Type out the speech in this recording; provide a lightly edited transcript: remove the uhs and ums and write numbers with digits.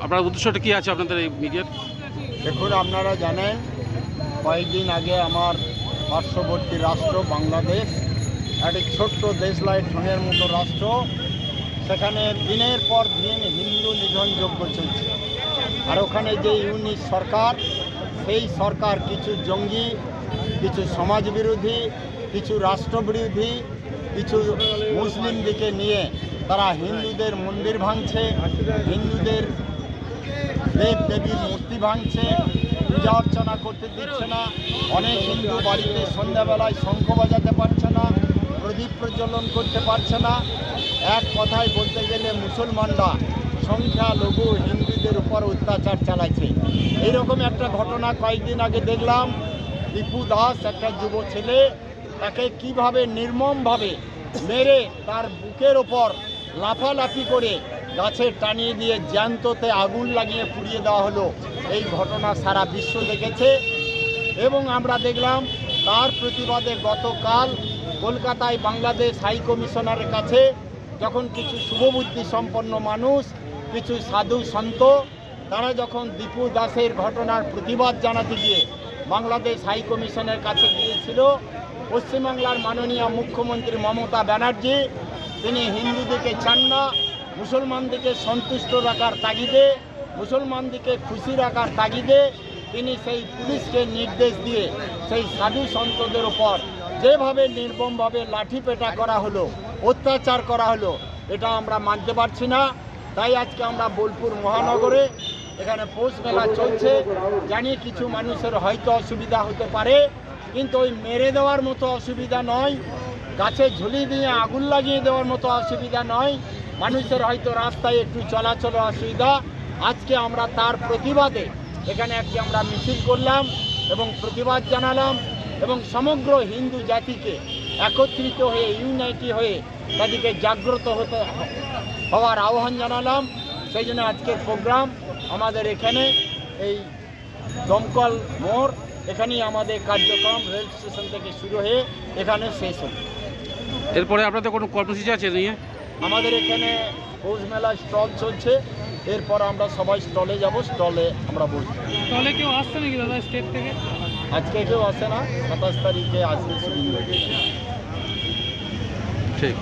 আপনার উদ্দেশ্যটা কি আছে আপনাদের এই মিডিয়ার? দেখুন, আপনারা জানেন কয়েকদিন আগে আমার পার্শ্ববর্তী রাষ্ট্র বাংলাদেশ, একটি ছোট্ট দেশলাই ঠোঙের মতো রাষ্ট্র, সেখানে দিনের পর দিন হিন্দু নিধনযজ্ঞ চলছে। আর ওখানে যে ইউনিট সরকার, সেই সরকার কিছু জঙ্গি, কিছু সমাজবিরোধী, কিছু রাষ্ট্রবিরোধী, কিছু মুসলিমদেরকে নিয়ে তারা হিন্দুদের মন্দির ভাঙছে, হিন্দুদের দেব দেবীর মূর্তি ভাঙছে, পূজা অর্চনা করতে দিচ্ছে না। অনেক হিন্দু বাড়িতে সন্ধ্যাবেলায় শঙ্খ বাজাতে পারছে না, প্রদীপ প্রজ্বলন করতে পারছে না। এক কথায় বলতে গেলে মুসলমানরা সংখ্যালঘু হিন্দুদের উপর অত্যাচার চালাচ্ছে। এইরকম একটা ঘটনা কয়েকদিন আগে দেখলাম। দীপু দাস, একটা যুব ছেলে, তাকে কিভাবে নির্মমভাবে মেরে তার বুকের ওপর লাফালাফি করে গাছে টানিয়ে দিয়ে জ্যান্ততে আগুন লাগিয়ে পুড়িয়ে দেওয়া হলো। এই ঘটনা সারা বিশ্ব দেখেছে এবং আমরা দেখলাম তার প্রতিবাদে গতকাল কলকাতায় বাংলাদেশ হাই কমিশনারের কাছে যখন কিছু শুভবুদ্ধি সম্পন্ন মানুষ, কিছু সাধু সন্ত, তারা যখন দীপু দাসের ঘটনার প্রতিবাদ জানাতে গিয়ে বাংলাদেশ হাই কমিশনের কাছে গিয়েছিল, পশ্চিমবাংলার মাননীয় মুখ্যমন্ত্রী মমতা ব্যানার্জি তিনি হিন্দুদেরকে চান না, মুসলমানদেরকে সন্তুষ্ট রাখার তাগিদে, মুসলমানদেরকে খুশি রাখার তাগিদে তিনি সেই পুলিশকে নির্দেশ দিয়ে সেই সাধু সন্তদের ওপর যেভাবে নির্মমভাবে লাঠিপেটা করা হলো, অত্যাচার করা হলো, এটা আমরা মানতে পারছি না। তাই আজকে আমরা বোলপুর মহানগরে এখানে পৌষ মেলা চলছে। জানি কিছু মানুষের হয়তো অসুবিধা হতে পারে, কিন্তু ওই মেরে দেওয়ার মতো অসুবিধা নয়, গাছে ঝুলি দিয়ে আগুন লাগিয়ে দেওয়ার মতো অসুবিধা নয়। মানুষের হয়তো রাস্তায় একটু চলাচলের অসুবিধা। আজকে আমরা তার প্রতিবাদে এখানে একটি আমরা মিছিল করলাম এবং প্রতিবাদ জানালাম এবং সমগ্র হিন্দু জাতিকে একত্রিত হয়ে ইউনাইটি হয়ে তাদেরকে জাগ্রত হওয়ার আহ্বান জানালাম। সেই জন্য আজকের প্রোগ্রাম আমাদের এখানে এই দমকল মোড়, এখানেই আমাদের কার্যক্রম রেল স্টেশন থেকে শুরু হয়ে এখানে শেষ হবে। এরপরে আপনাদের কোনো কর্মসূচি আছে নিয়ে? আমাদের এখানে পৌষ মেলা স্টল চলছে, এরপর আমরা সবাই স্টলে যাব, স্টলে আমরা বসবো। স্টলে কেউ আসছে নাকি দাদা স্টেট থেকে? আজকে কেউ আসে না, 27 তারিখে আসবে শুরু। ঠিক।